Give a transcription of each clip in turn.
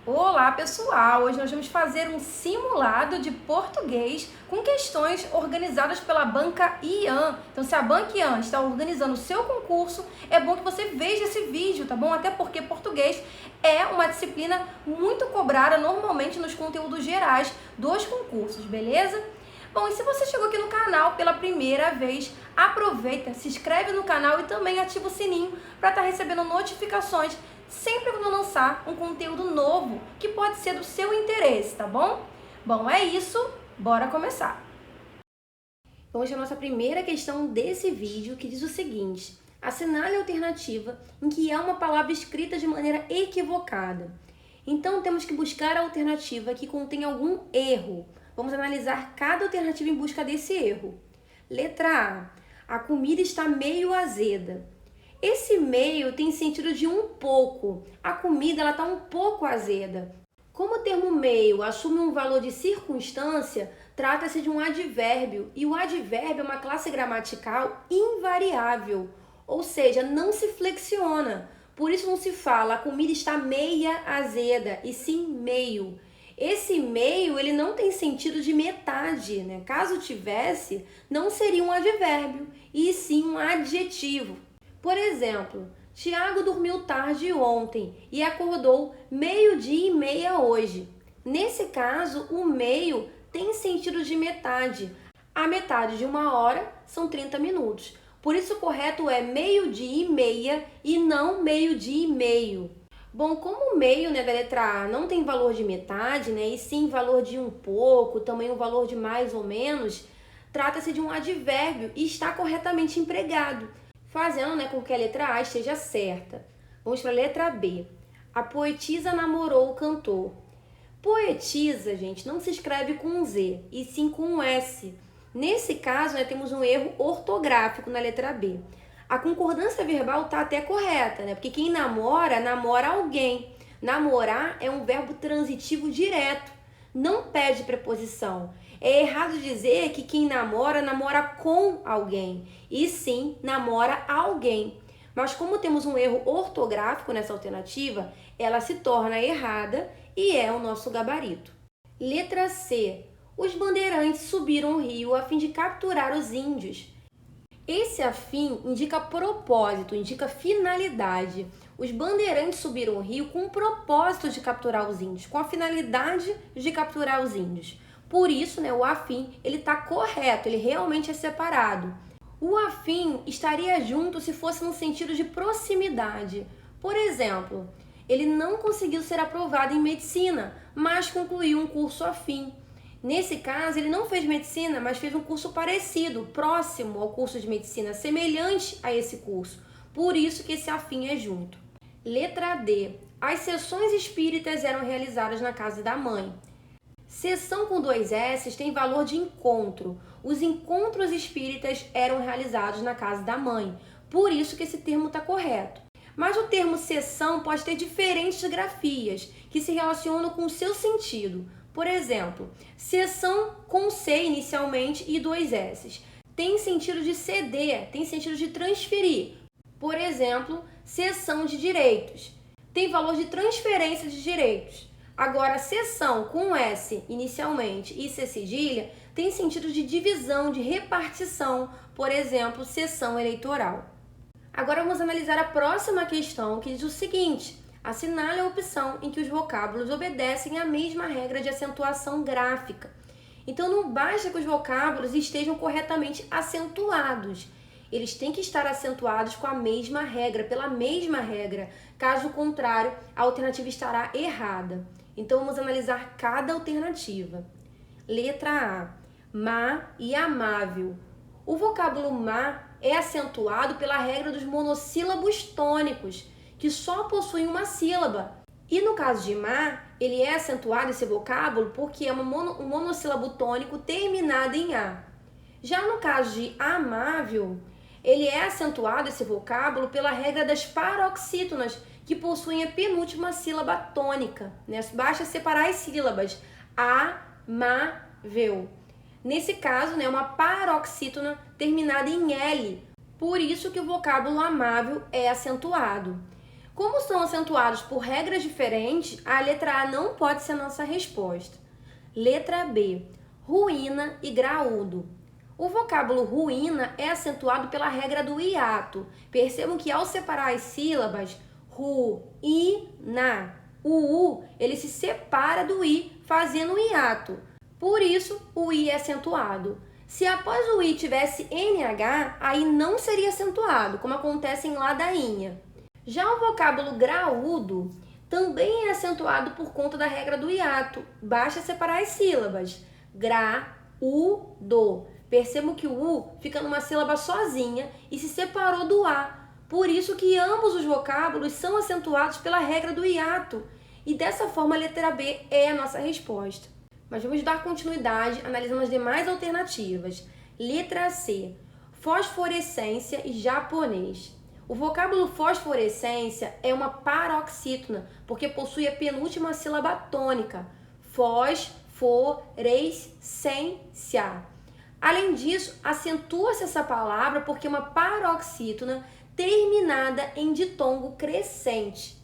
Olá pessoal, hoje nós vamos fazer um simulado de português com questões organizadas pela Banca Ian. Então, se a Banca Ian está organizando o seu concurso, é bom que você veja esse vídeo, tá bom? Até porque português é uma disciplina muito cobrada normalmente nos conteúdos gerais dos concursos, beleza? Bom, e se você chegou aqui no canal pela primeira vez, aproveita, se inscreve no canal e também ativa o sininho para estar recebendo notificações sempre quando eu lançar um conteúdo novo que pode ser do seu interesse, tá bom? Bom, é isso, bora começar! Vamos à nossa primeira questão desse vídeo, que diz o seguinte: assinale a alternativa em que há uma palavra escrita de maneira equivocada. Então, temos que buscar a alternativa que contém algum erro. Vamos analisar cada alternativa em busca desse erro. Letra A. A comida está meio azeda. Esse meio tem sentido de um pouco. A comida está um pouco azeda. Como o termo meio assume um valor de circunstância, trata-se de um advérbio. E o advérbio é uma classe gramatical invariável, ou seja, não se flexiona. Por isso não se fala a comida está meia azeda, e sim meio. Esse meio, ele não tem sentido de metade, né? Caso tivesse, não seria um advérbio, e sim um adjetivo. Por exemplo, Tiago dormiu tarde ontem e acordou 12:30 hoje. Nesse caso, o meio tem sentido de metade. A metade de uma hora são 30 minutos. Por isso, o correto é 12:30 e não 12:30. Bom, como o meio, né, da letra A não tem valor de metade, né, e sim valor de um pouco, também um valor de mais ou menos, trata-se de um advérbio e está corretamente empregado, fazendo, né, com que a letra A esteja certa. Vamos para a letra B. A poetisa namorou o cantor. Poetisa, gente, não se escreve com um Z, e sim com um S. Nesse caso, né, temos um erro ortográfico na letra B. A concordância verbal está até correta, né? Porque quem namora, namora alguém. Namorar é um verbo transitivo direto, não pede preposição. É errado dizer que quem namora, namora com alguém, e sim, namora alguém. Mas como temos um erro ortográfico nessa alternativa, ela se torna errada e é o nosso gabarito. Letra C. Os bandeirantes subiram o rio a fim de capturar os índios. Esse afim indica propósito, indica finalidade. Os bandeirantes subiram o rio com o propósito de capturar os índios, com a finalidade de capturar os índios. Por isso, né, o afim ele está correto, ele realmente é separado. O afim estaria junto se fosse no sentido de proximidade. Por exemplo, ele não conseguiu ser aprovado em medicina, mas concluiu um curso afim. Nesse caso, ele não fez medicina, mas fez um curso parecido, próximo ao curso de medicina, semelhante a esse curso. Por isso que esse afim é junto. Letra D. As sessões espíritas eram realizadas na casa da mãe. Sessão com 2 S tem valor de encontro. Os encontros espíritas eram realizados na casa da mãe. Por isso que esse termo está correto. Mas o termo sessão pode ter diferentes grafias, que se relacionam com o seu sentido. Por exemplo, sessão com C inicialmente e 2 S. Tem sentido de ceder, tem sentido de transferir. Por exemplo, cessão de direitos. Tem valor de transferência de direitos. Agora, sessão com S inicialmente e C cedilha tem sentido de divisão, de repartição. Por exemplo, sessão eleitoral. Agora vamos analisar a próxima questão, que diz o seguinte: assinale a opção em que os vocábulos obedecem à mesma regra de acentuação gráfica. Então, não basta que os vocábulos estejam corretamente acentuados. Eles têm que estar acentuados com a mesma regra, pela mesma regra. Caso contrário, a alternativa estará errada. Então, vamos analisar cada alternativa. Letra A. Má e amável. O vocábulo má é acentuado pela regra dos monossílabos tônicos, que só possuem uma sílaba. E no caso de má, ele é acentuado esse vocábulo porque é um monossílabo tônico terminado em A. Já no caso de amável, ele é acentuado esse vocábulo pela regra das paroxítonas, que possuem a penúltima sílaba tônica, né? Basta separar as sílabas. Amável. Nesse caso, né, uma paroxítona terminada em L. Por isso que o vocábulo amável é acentuado. Como são acentuados por regras diferentes, a letra A não pode ser a nossa resposta. Letra B, ruína e graúdo. O vocábulo ruína é acentuado pela regra do hiato. Percebam que ao separar as sílabas, ru-i-na, o U ele se separa do I, fazendo um hiato. Por isso, o I é acentuado. Se após o I tivesse NH, aí não seria acentuado, como acontece em ladainha. Já o vocábulo graúdo também é acentuado por conta da regra do hiato. Basta separar as sílabas. Gra-u-do. Percebam que o U fica numa sílaba sozinha e se separou do A. Por isso que ambos os vocábulos são acentuados pela regra do hiato. E dessa forma a letra B é a nossa resposta. Mas vamos dar continuidade analisando as demais alternativas. Letra C, fosforescência e japonês. O vocábulo fosforescência é uma paroxítona, porque possui a penúltima sílaba tônica. Fosforescência. Além disso, acentua-se essa palavra porque é uma paroxítona terminada em ditongo crescente.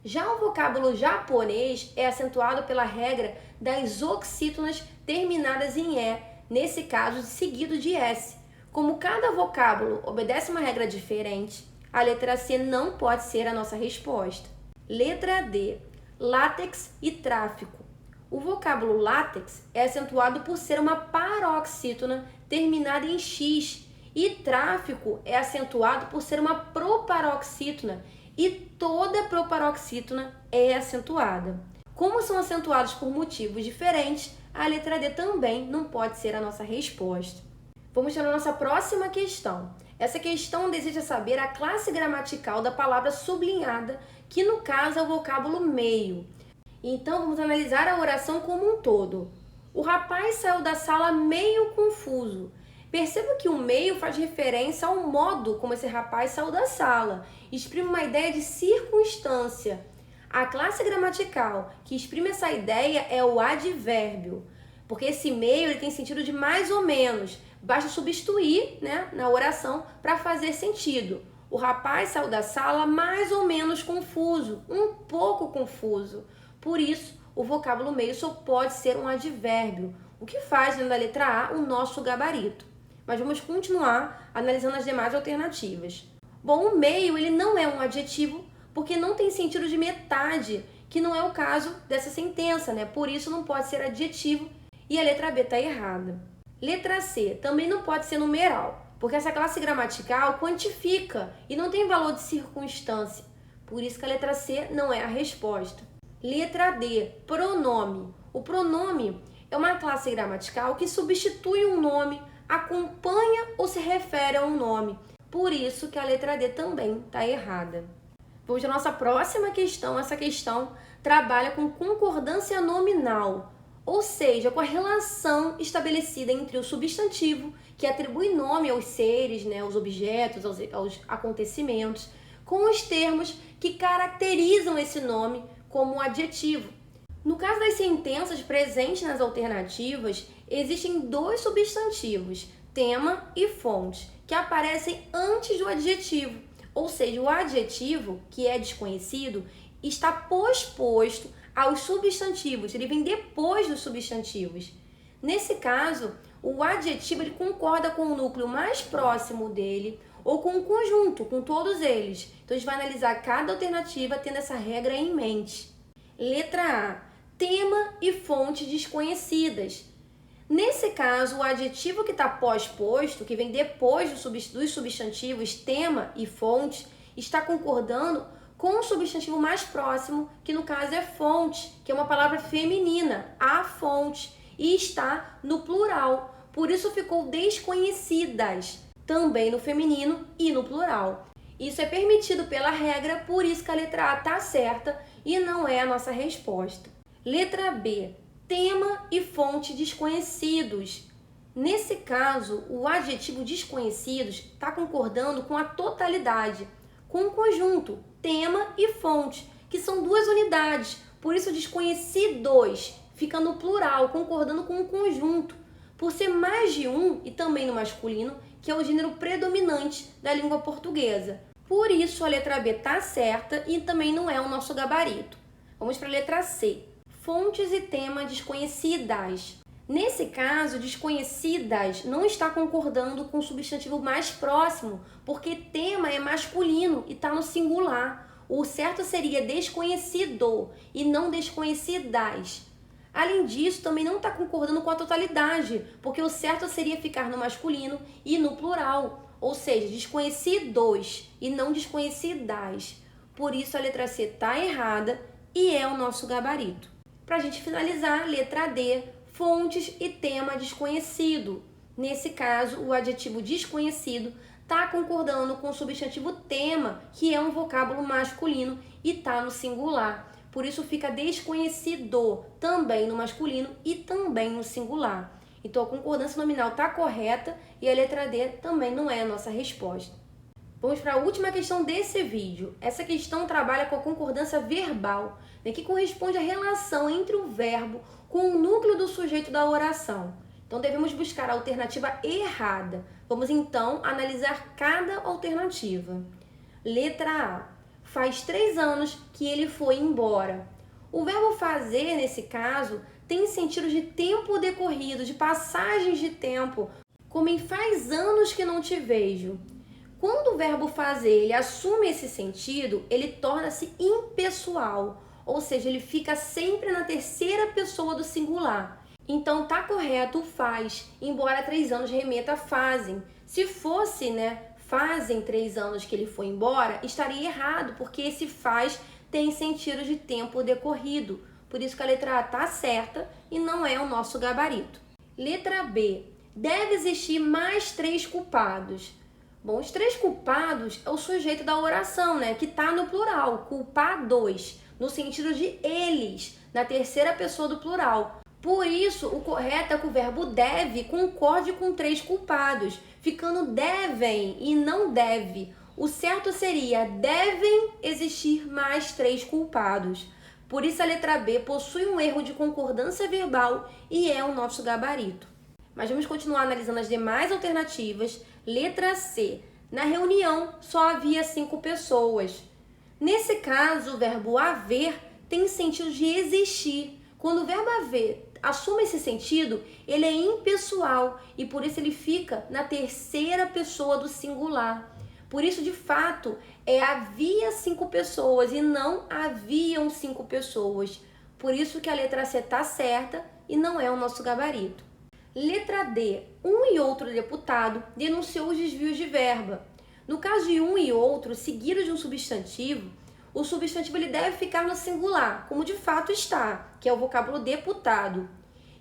Já o vocábulo japonês é acentuado pela regra das oxítonas terminadas em E, nesse caso seguido de S. Como cada vocábulo obedece uma regra diferente, a letra C não pode ser a nossa resposta. Letra D, látex e tráfico. O vocábulo látex é acentuado por ser uma paroxítona terminada em X e tráfico é acentuado por ser uma proparoxítona e toda proparoxítona é acentuada. Como são acentuados por motivos diferentes, a letra D também não pode ser a nossa resposta. Vamos para a nossa próxima questão. Essa questão deseja saber a classe gramatical da palavra sublinhada, que no caso é o vocábulo meio. Então, vamos analisar a oração como um todo. O rapaz saiu da sala meio confuso. Perceba que o meio faz referência ao modo como esse rapaz saiu da sala. Exprime uma ideia de circunstância. A classe gramatical que exprime essa ideia é o advérbio, porque esse meio ele tem sentido de mais ou menos. Basta substituir, na oração para fazer sentido. O rapaz saiu da sala mais ou menos confuso, um pouco confuso. Por isso, o vocábulo meio só pode ser um advérbio, o que faz, da letra A, o nosso gabarito. Mas vamos continuar analisando as demais alternativas. Bom, o meio ele não é um adjetivo porque não tem sentido de metade, que não é o caso dessa sentença, Por isso não pode ser adjetivo e a letra B está errada. Letra C também não pode ser numeral, porque essa classe gramatical quantifica e não tem valor de circunstância. Por isso que a letra C não é a resposta. Letra D, pronome. O pronome é uma classe gramatical que substitui um nome, acompanha ou se refere a um nome. Por isso que a letra D também está errada. Vamos à nossa próxima questão. Essa questão trabalha com concordância nominal, ou seja, com a relação estabelecida entre o substantivo, que atribui nome aos seres, aos objetos, aos acontecimentos, com os termos que caracterizam esse nome como um adjetivo. No caso das sentenças presentes nas alternativas, existem dois substantivos, tema e fonte, que aparecem antes do adjetivo. Ou seja, o adjetivo, que é desconhecido, está posposto aos substantivos, ele vem depois dos substantivos. Nesse caso, o adjetivo ele concorda com o núcleo mais próximo dele ou com o conjunto, com todos eles. Então, a gente vai analisar cada alternativa tendo essa regra em mente. Letra A, tema e fonte desconhecidas. Nesse caso, o adjetivo que está pós-posto, que vem depois dos substantivos tema e fonte, está concordando com o substantivo mais próximo, que no caso é fonte, que é uma palavra feminina, a fonte, e está no plural. Por isso ficou desconhecidas, também no feminino e no plural. Isso é permitido pela regra, por isso que a letra A está certa e não é a nossa resposta. Letra B, tema e fonte desconhecidos. Nesse caso, o adjetivo desconhecidos está concordando com a totalidade, com o conjunto, tema e fonte, que são duas unidades. Por isso, desconhecidos fica no plural, concordando com o conjunto. Por ser mais de um, e também no masculino, que é o gênero predominante da língua portuguesa. Por isso, a letra B está certa e também não é o nosso gabarito. Vamos para a letra C. Fontes e tema desconhecidas. Nesse caso, desconhecidas não está concordando com o substantivo mais próximo, porque tema é masculino e está no singular. O certo seria desconhecido e não desconhecidas. Além disso, também não está concordando com a totalidade, porque o certo seria ficar no masculino e no plural, ou seja, desconhecidos e não desconhecidas. Por isso, a letra C está errada e é o nosso gabarito. Para a gente finalizar, letra D, fontes e tema desconhecido. Nesse caso, o adjetivo desconhecido está concordando com o substantivo tema, que é um vocábulo masculino e está no singular. Por isso fica desconhecido também no masculino e também no singular. Então a concordância nominal está correta e a letra D também não é a nossa resposta. Vamos para a última questão desse vídeo. Essa questão trabalha com a concordância verbal, né, que corresponde à relação entre o verbo com o núcleo do sujeito da oração. Então devemos buscar a alternativa errada. Vamos então analisar cada alternativa. Letra A. Faz 3 anos que ele foi embora. O verbo fazer, nesse caso, tem sentido de tempo decorrido, de passagens de tempo, como em faz anos que não te vejo. Quando o verbo fazer ele assume esse sentido, ele torna-se impessoal, ou seja, ele fica sempre na terceira pessoa do singular. Então tá correto o faz, embora 3 anos remeta a fazem. Se fosse, fazem 3 anos que ele foi embora, estaria errado, porque esse faz tem sentido de tempo decorrido. Por isso que a letra A está certa e não é o nosso gabarito. Letra B. Deve existir mais 3 culpados. Bom, os 3 culpados é o sujeito da oração, que está no plural, culpados, no sentido de eles, na terceira pessoa do plural. Por isso, o correto é que o verbo deve concorde com 3 culpados, ficando devem e não deve. O certo seria devem existir mais 3 culpados. Por isso, a letra B possui um erro de concordância verbal e é o nosso gabarito. Mas vamos continuar analisando as demais alternativas. Letra C. Na reunião, só havia 5 pessoas. Nesse caso, o verbo haver tem sentido de existir. Quando o verbo haver assume esse sentido, ele é impessoal e por isso ele fica na terceira pessoa do singular. Por isso, de fato, havia 5 pessoas e não haviam 5 pessoas. Por isso que a letra C está certa e não é o nosso gabarito. Letra D. Um e outro deputado denunciou os desvios de verba. No caso de um e outro, seguido de um substantivo, o substantivo ele deve ficar no singular, como de fato está, que é o vocábulo deputado.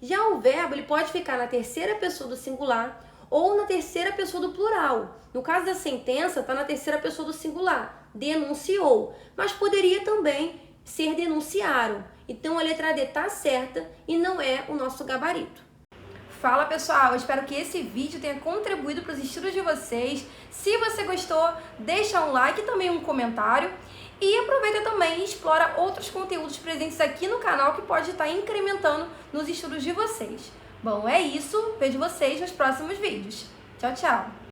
Já o verbo ele pode ficar na terceira pessoa do singular ou na terceira pessoa do plural. No caso da sentença, está na terceira pessoa do singular, denunciou, mas poderia também ser denunciaram. Então a letra D está certa e não é o nosso gabarito. Fala pessoal, eu espero que esse vídeo tenha contribuído para os estudos de vocês. Se você gostou, deixa um like e também um comentário. E aproveita também e explora outros conteúdos presentes aqui no canal que pode estar incrementando nos estudos de vocês. Bom, é isso. Vejo vocês nos próximos vídeos. Tchau, tchau!